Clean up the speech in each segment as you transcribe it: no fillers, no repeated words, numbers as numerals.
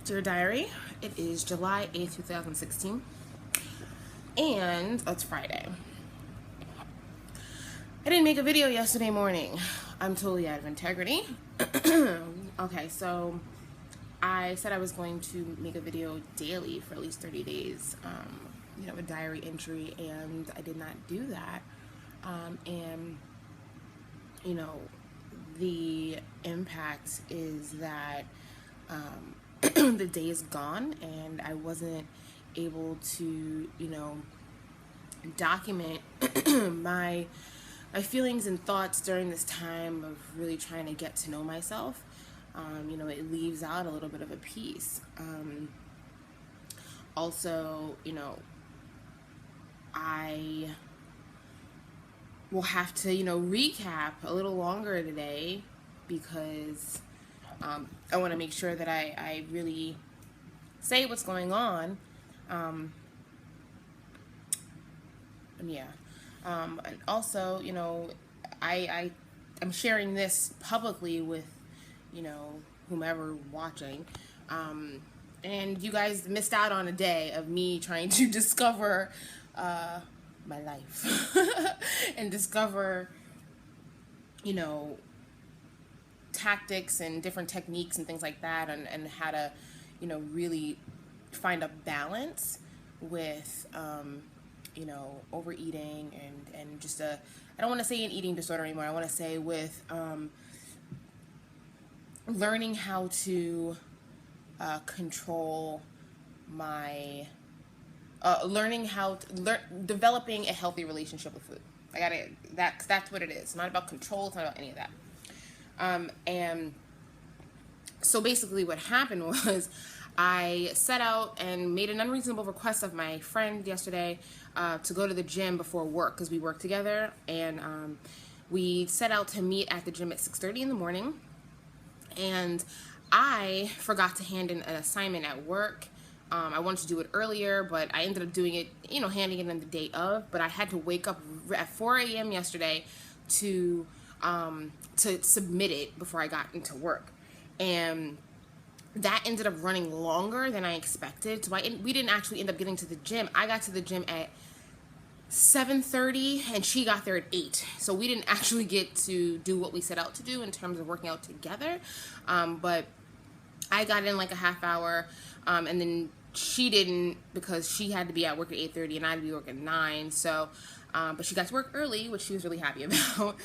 Dear Diary, it is July 8th, 2016, and it's Friday. I didn't make a video yesterday morning. I'm totally out of integrity. Okay, so I said I was going to make a video daily for at least 30 days, a diary entry, and I did not do that. And the impact is that the day is gone, and I wasn't able to, document my feelings and thoughts during this time of really trying to get to know myself. It leaves out a little bit of a piece. Also, I will have to, recap a little longer today because I want to make sure that I really say what's going on. And also, I'm sharing this publicly with, whomever watching. And you guys missed out on a day of me trying to discover my life and discover, tactics and different techniques and things like that, and how to, really find a balance with, overeating and just I don't want to say an eating disorder anymore. I want to say with learning how to control my developing a healthy relationship with food. That's what it is. It's not about control. It's not about any of that. And so basically what happened was I set out and made an unreasonable request of my friend yesterday to go to the gym before work, because we work together, and we set out to meet at the gym at 6:30 in the morning, and I forgot to hand in an assignment at work. I wanted to do it earlier, but I ended up doing it, handing it in the day of, but I had to wake up at 4 a.m. yesterday to submit it before I got into work. And that ended up running longer than I expected. So we didn't actually end up getting to the gym. I got to the gym at 7:30 and she got there at 8. So we didn't actually get to do what we set out to do in terms of working out together. But I got in like a half hour, and then she didn't, because she had to be at work at 8:30 and I had to be working at 9. So, but she got to work early, which she was really happy about.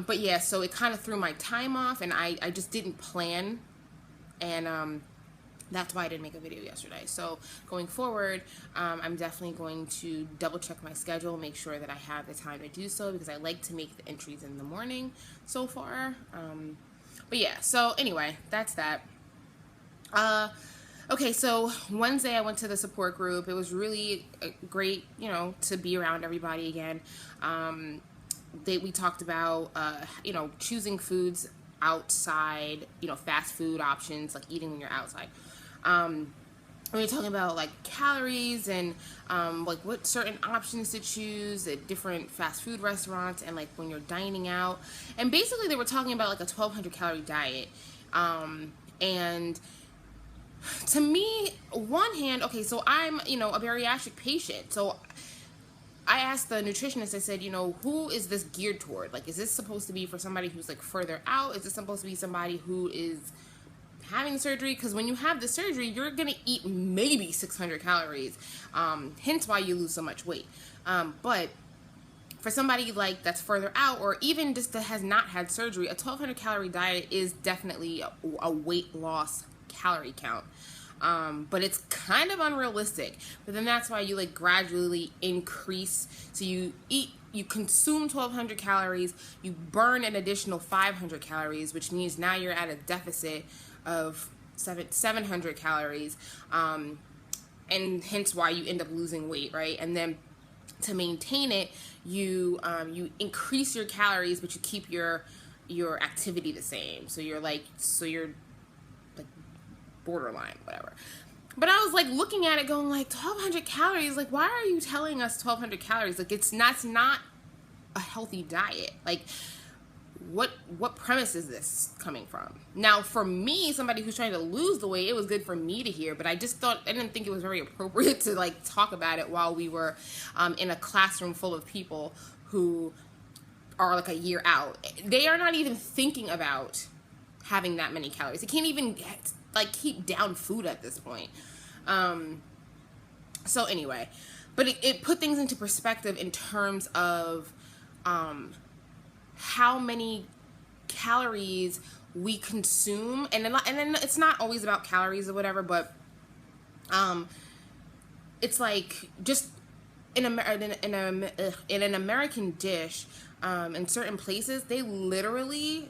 But yeah, so it kind of threw my time off, and I just didn't plan, and that's why I didn't make a video yesterday. So going forward, I'm definitely going to double check my schedule, make sure that I have the time to do so, because I like to make the entries in the morning so far. But yeah, so anyway, that's that. Okay, so Wednesday I went to the support group. It was really great, to be around everybody again. We talked about, choosing foods outside, fast food options, like eating when you're outside. We were talking about like calories and like what certain options to choose at different fast food restaurants, and like when you're dining out. And basically they were talking about like a 1,200 calorie diet. And to me, one hand, okay, so I'm, a bariatric patient. So I asked the nutritionist, I said, who is this geared toward? Like, is this supposed to be for somebody who's like further out? Is this supposed to be somebody who is having surgery? Because when you have the surgery, you're going to eat maybe 600 calories. Hence why you lose so much weight. But for somebody like that's further out, or even just that has not had surgery, a 1,200 calorie diet is definitely a weight loss calorie count. But it's kind of unrealistic. But then that's why you like gradually increase. So you consume 1,200 calories, you burn an additional 500 calories, which means now you're at a deficit of 700 calories. And hence why you end up losing weight, right? And then to maintain it, you increase your calories, but you keep your activity the same. So you're borderline, whatever. But I was like looking at it going like 1,200 calories, like why are you telling us 1,200 calories? Like it's not a healthy diet. Like what premise is this coming from? Now, for me, somebody who's trying to lose the weight, it was good for me to hear, but I didn't think it was very appropriate to like talk about it while we were in a classroom full of people who are like a year out. They are not even thinking about having that many calories. They can't even like keep down food at this point. So anyway, but it put things into perspective in terms of how many calories we consume, and then it's not always about calories or whatever, but it's like just in an American dish, in certain places, they literally,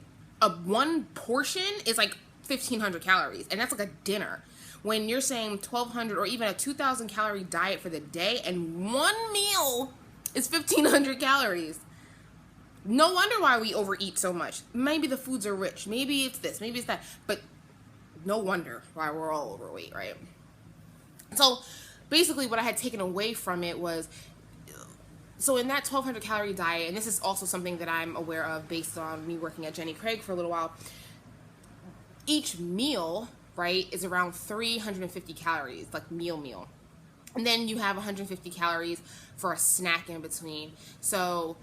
one portion is like 1,500 calories, and that's like a dinner. When you're saying 1,200 or even a 2,000 calorie diet for the day, and one meal is 1,500 calories. No wonder why we overeat so much. Maybe the foods are rich. Maybe it's this. Maybe it's that. But no wonder why we're all overweight, right? So basically what I had taken away from it was, so in that 1,200 calorie diet, and this is also something that I'm aware of based on me working at Jenny Craig for a little while, each meal, right, is around 350 calories, like meal. And then you have 150 calories for a snack in between. So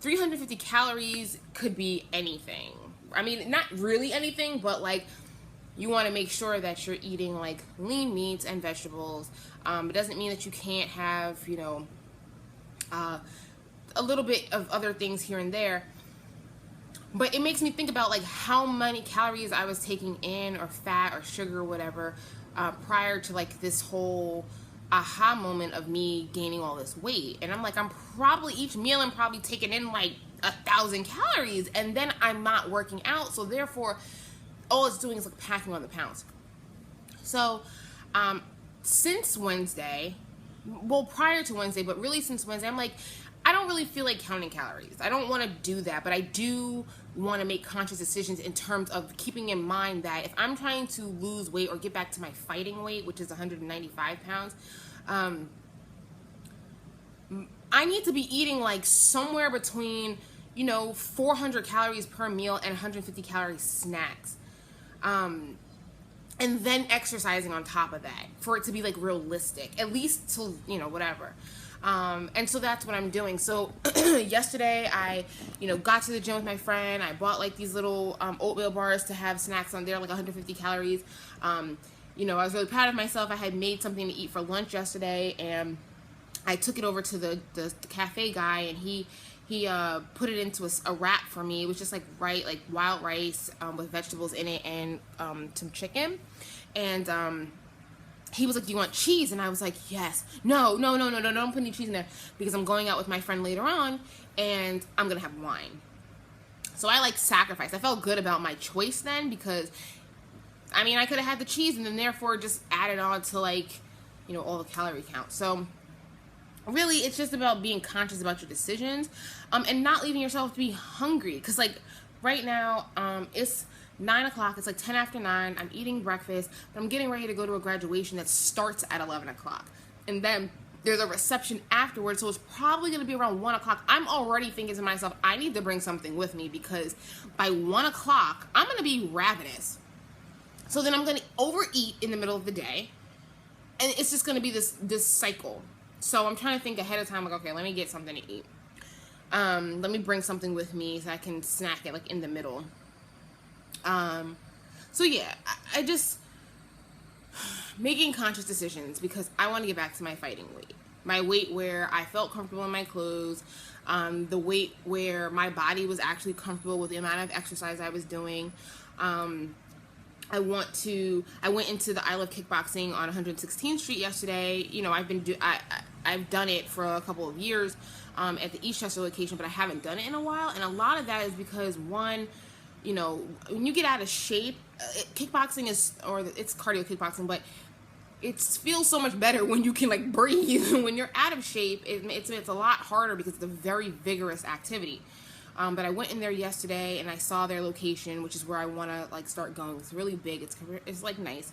350 calories could be anything. I mean, not really anything, but like you want to make sure that you're eating like lean meats and vegetables. It doesn't mean that you can't have, a little bit of other things here and there. But it makes me think about like how many calories I was taking in, or fat or sugar or whatever, prior to like this whole aha moment of me gaining all this weight. And I'm like, each meal I'm probably taking in like 1,000 calories, and then I'm not working out, so therefore all it's doing is like packing on the pounds. So since Wednesday, well, prior to Wednesday, but really since Wednesday, I'm like, I don't really feel like counting calories. I don't want to do that, but I do want to make conscious decisions in terms of keeping in mind that if I'm trying to lose weight or get back to my fighting weight, which is 195 pounds, I need to be eating like somewhere between, 400 calories per meal and 150 calorie snacks. And then exercising on top of that for it to be like realistic, at least till, whatever. And so that's what I'm doing. So yesterday I, got to the gym with my friend. I bought like these little oatmeal bars to have snacks on there, like 150 calories. I was really proud of myself. I had made something to eat for lunch yesterday, and I took it over to the cafe guy, and he put it into a wrap for me. It was just like wild rice with vegetables in it and some chicken. And he was like, do you want cheese? And I was like, yes. No, don't put any cheese in there, because I'm going out with my friend later on and I'm gonna have wine. So I like sacrificed. I felt good about my choice then, because I could have had the cheese and then therefore just added on to like, all the calorie count. So really it's just about being conscious about your decisions, and not leaving yourself to be hungry. Because like right now, it's 9 o'clock, it's like 10 after 9, I'm eating breakfast, but I'm getting ready to go to a graduation that starts at 11 o'clock. And then there's a reception afterwards, so it's probably going to be around 1 o'clock. I'm already thinking to myself, I need to bring something with me, because by 1 o'clock, I'm going to be ravenous. So then I'm going to overeat in the middle of the day, and it's just going to be this cycle. So I'm trying to think ahead of time, like, okay, let me get something to eat. Let me bring something with me so I can snack it like in the middle. So yeah, I just making conscious decisions, because I want to get back to my fighting weight, my weight where I felt comfortable in my clothes, the weight where my body was actually comfortable with the amount of exercise I was doing. I went into the I Love Kickboxing on 116th Street yesterday. I've done it for a couple of years, at the Eastchester location, but I haven't done it in a while. And a lot of that is because, one, when you get out of shape, kickboxing it's cardio kickboxing, but it feels so much better when you can like breathe. When you're out of shape, it's a lot harder, because it's a very vigorous activity. But I went in there yesterday and I saw their location, which is where I want to like start going. It's really big. It's like nice.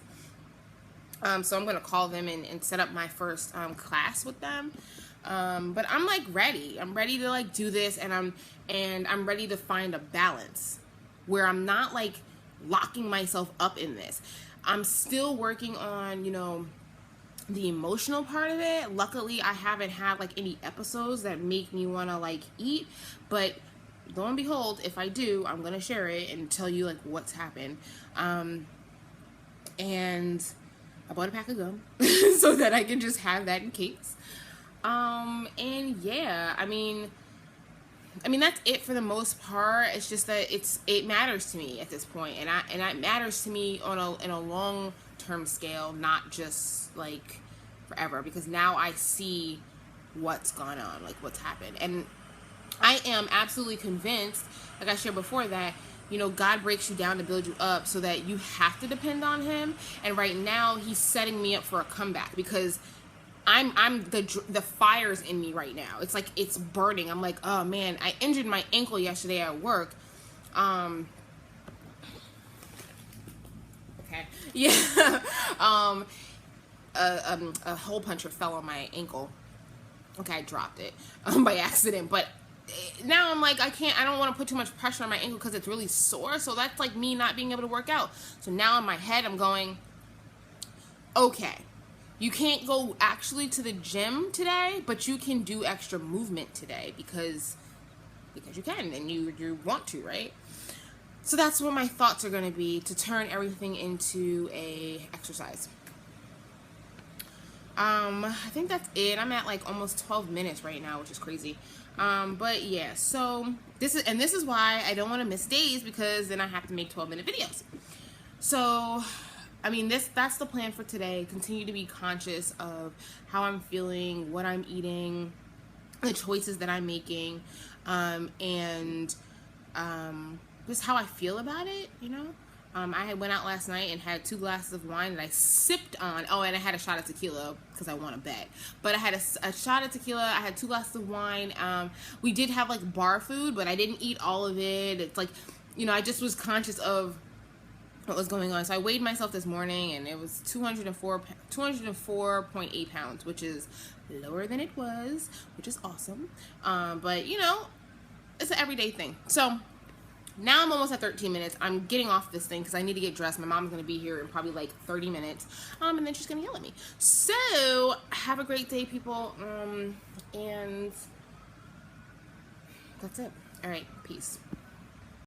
So I'm going to call them and set up my first class with them. But I'm like ready. I'm ready to like do this, and I'm ready to find a balance where I'm not like locking myself up in this. I'm still working on, the emotional part of it. Luckily, I haven't had like any episodes that make me want to like eat, but lo and behold, if I do, I'm going to share it and tell you like what's happened. And I bought a pack of gum so that I can just have that in case. And yeah, I mean that's it for the most part. It's just that it matters to me at this point, and it matters to me in a long term scale, not just like forever, because now I see what's gone on, like what's happened, and I am absolutely convinced, like I shared before, that God breaks you down to build you up so that you have to depend on him. And right now he's setting me up for a comeback, because I'm the fire's in me right now. It's like it's burning. I'm like, oh man, I injured my ankle yesterday at work. Okay. Yeah. A hole puncher fell on my ankle. Okay, I dropped it by accident, but now I'm like, I don't want to put too much pressure on my ankle because it's really sore. So that's like me not being able to work out. So now in my head, I'm going, okay, you can't go actually to the gym today, but you can do extra movement today because you can and you want to, right? So that's what my thoughts are going to be, to turn everything into a exercise. I think that's it. I'm at like almost 12 minutes right now, which is crazy. But yeah, so this is why I don't want to miss days, because then I have to make 12-minute videos. So, I mean, that's the plan for today. Continue to be conscious of how I'm feeling, what I'm eating, the choices that I'm making, and just how I feel about it, I went out last night and had 2 glasses of wine that I sipped on. Oh, and I had a shot of tequila because I won a bet. But I had a shot of tequila. I had 2 glasses of wine. We did have like bar food, but I didn't eat all of it. It's like, I just was conscious of what was going on. So I weighed myself this morning, and it was 204.8 pounds, which is lower than it was, which is awesome. But it's an everyday thing. So now I'm almost at 13 minutes. I'm getting off this thing because I need to get dressed. My mom's going to be here in probably like 30 minutes. And then she's going to yell at me. So have a great day, people. And that's it. All right. Peace.